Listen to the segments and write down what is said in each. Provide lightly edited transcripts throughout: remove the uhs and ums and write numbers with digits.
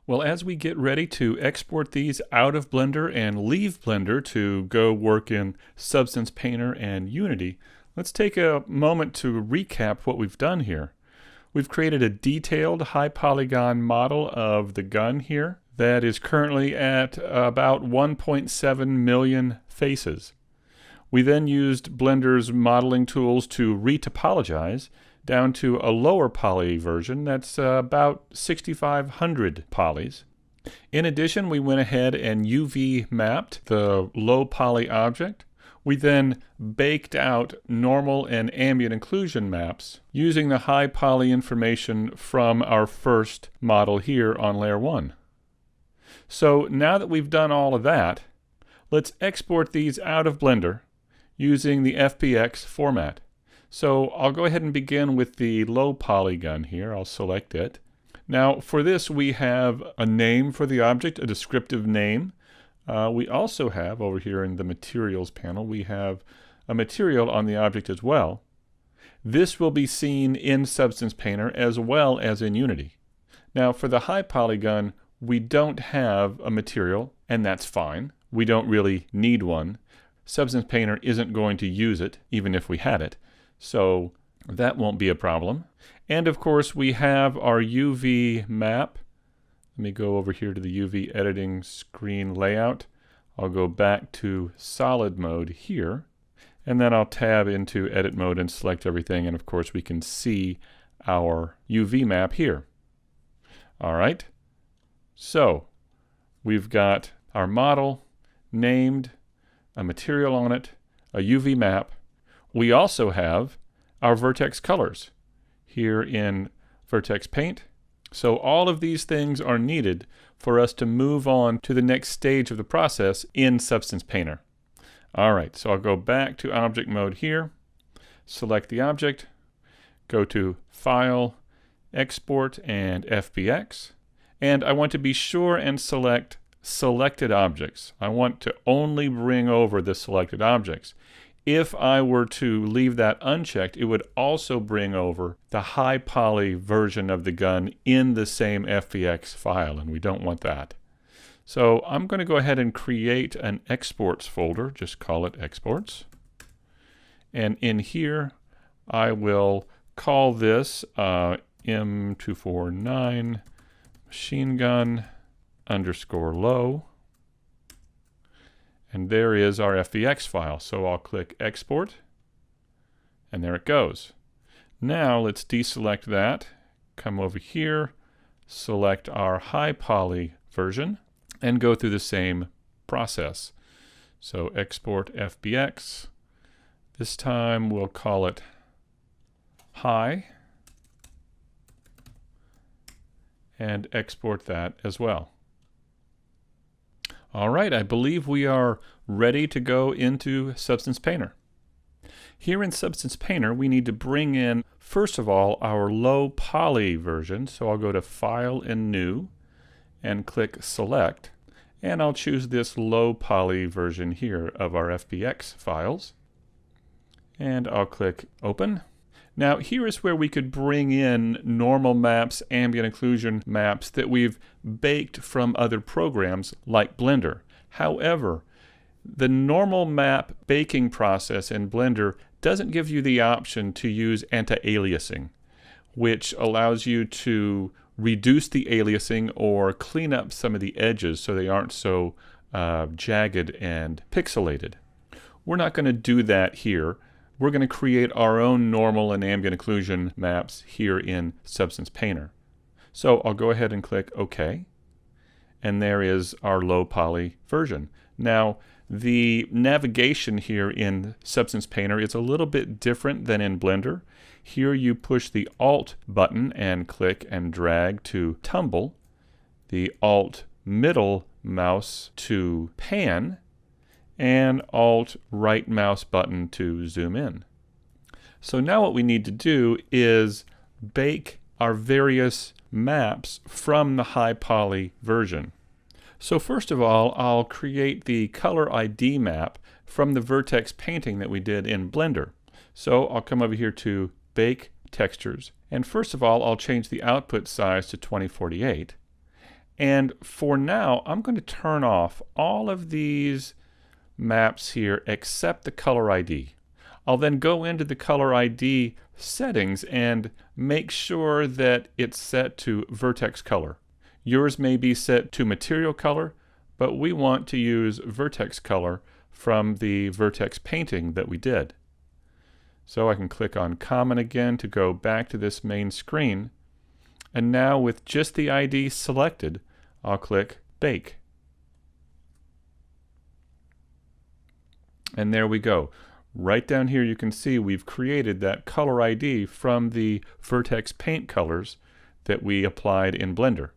Well, as we get ready to export these out of Blender and leave Blender to go work in Substance Painter and Unity, let's take a moment to recap what we've done here. We've created a detailed high polygon model of the gun here that is currently at about 1.7 million faces. We then used Blender's modeling tools to retopologize down to a lower poly version that's about 6,500 polys. In addition, we went ahead and UV mapped the low poly object. We then baked out normal and ambient occlusion maps using the high poly information from our first model here on layer 1. So now that we've done all of that, let's export these out of Blender using the FBX format. So I'll go ahead and begin with the low polygon here. I'll select it. Now for this we have a name for the object, a descriptive name. We also have over here in the materials panel, we have a material on the object as well. This will be seen in Substance Painter as well as in Unity. Now for the high polygon, we don't have a material, and that's fine. We don't really need one. Substance Painter isn't going to use it, even if we had it. So that won't be a problem. And of course we have our UV map. Let me go over here to the UV editing screen layout. I'll go back to solid mode here, and then I'll tab into edit mode and select everything, and of course we can see our UV map here. Alright, so we've got our model named, a material on it, a UV map. We also have our vertex colors here in Vertex Paint. So all of these things are needed for us to move on to the next stage of the process in Substance Painter. Alright, so I'll go back to object mode here, select the object, go to File, Export, and FBX, and I want to be sure and select Selected Objects. I want to only bring over the selected objects. If I were to leave that unchecked, it would also bring over the high poly version of the gun in the same FBX file, and we don't want that. So I'm going to go ahead and create an exports folder, just call it exports. And in here, I will call this M249 machine gun underscore low. And there is our FBX file. So I'll click export, and there it goes. Now let's deselect that, come over here, select our high poly version, and go through the same process. So export FBX. This time we'll call it high, and export that as well. All right, I believe we are ready to go into Substance Painter. Here in Substance Painter, we need to bring in, first of all, our low poly version. So I'll go to File and New and click Select. And I'll choose this low poly version here of our FBX files. And I'll click Open. Now here is where we could bring in normal maps, ambient occlusion maps that we've baked from other programs like Blender. However, the normal map baking process in Blender doesn't give you the option to use anti-aliasing, which allows you to reduce the aliasing or clean up some of the edges so they aren't so jagged and pixelated. We're not going to do that here. We're going to create our own normal and ambient occlusion maps here in Substance Painter. So I'll go ahead and click OK. And there is our low poly version. Now, the navigation here in Substance Painter is a little bit different than in Blender. Here you push the Alt button and click and drag to tumble, the Alt middle mouse to pan, and Alt right mouse button to zoom in. So now what we need to do is bake our various maps from the high poly version. So first of all, I'll create the color ID map from the vertex painting that we did in Blender. So I'll come over here to Bake Textures, and first of all I'll change the output size to 2048. And for now, I'm going to turn off all of these maps here except the color ID. I'll then go into the color ID settings and make sure that it's set to vertex color. Yours may be set to material color, but we want to use vertex color from the vertex painting that we did. So I can click on Common again to go back to this main screen. And now with just the ID selected, I'll click Bake. And there we go. Right down here you can see we've created that color ID from the vertex paint colors that we applied in Blender.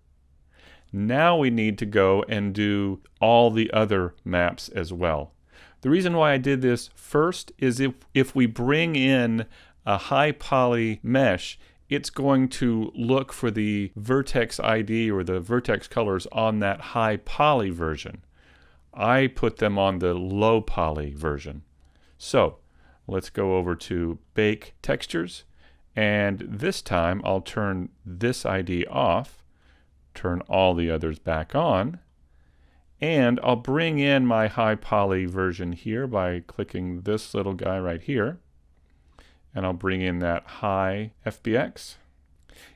Now we need to go and do all the other maps as well. The reason why I did this first is if we bring in a high poly mesh, it's going to look for the vertex ID or the vertex colors on that high poly version. I put them on the low poly version. So let's go over to Bake Textures, and this time I'll turn this ID off, turn all the others back on, and I'll bring in my high poly version here by clicking this little guy right here, and I'll bring in that high FBX.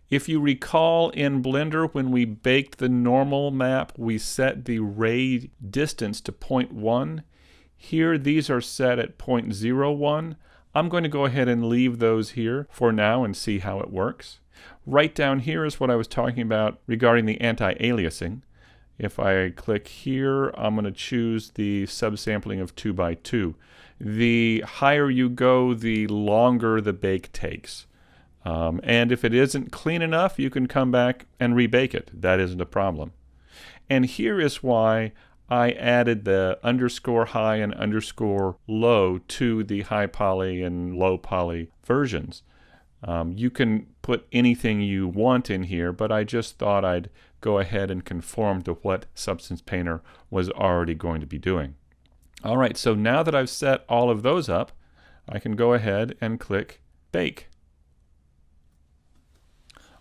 If you recall in Blender, when we baked the normal map, we set the ray distance to 0.1. Here, these are set at 0.01. I'm going to go ahead and leave those here for now and see how it works. Right down here is what I was talking about regarding the anti-aliasing. If I click here, I'm going to choose the subsampling of 2x2. The higher you go, the longer the bake takes. And if it isn't clean enough, you can come back and rebake it. That isn't a problem. And here is why I added the underscore high and underscore low to the high poly and low poly versions. You can put anything you want in here, but I just thought I'd go ahead and conform to what Substance Painter was already going to be doing. All right, so now that I've set all of those up, I can go ahead and click Bake.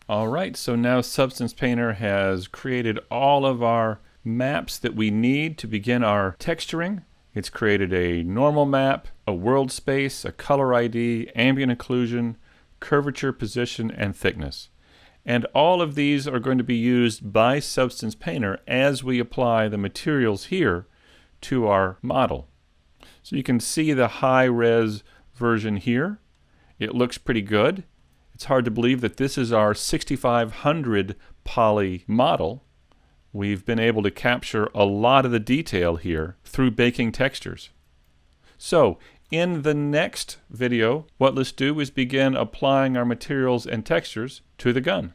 All right, so now Substance Painter has created all of our maps that we need to begin our texturing. It's created a normal map, a world space, a color ID, ambient occlusion, curvature, position, and thickness. And all of these are going to be used by Substance Painter as we apply the materials here to our model. So you can see the high-res version here. It looks pretty good. It's hard to believe that this is our 6500 poly model. We've been able to capture a lot of the detail here through baking textures. So in the next video, what let's do is begin applying our materials and textures to the gun.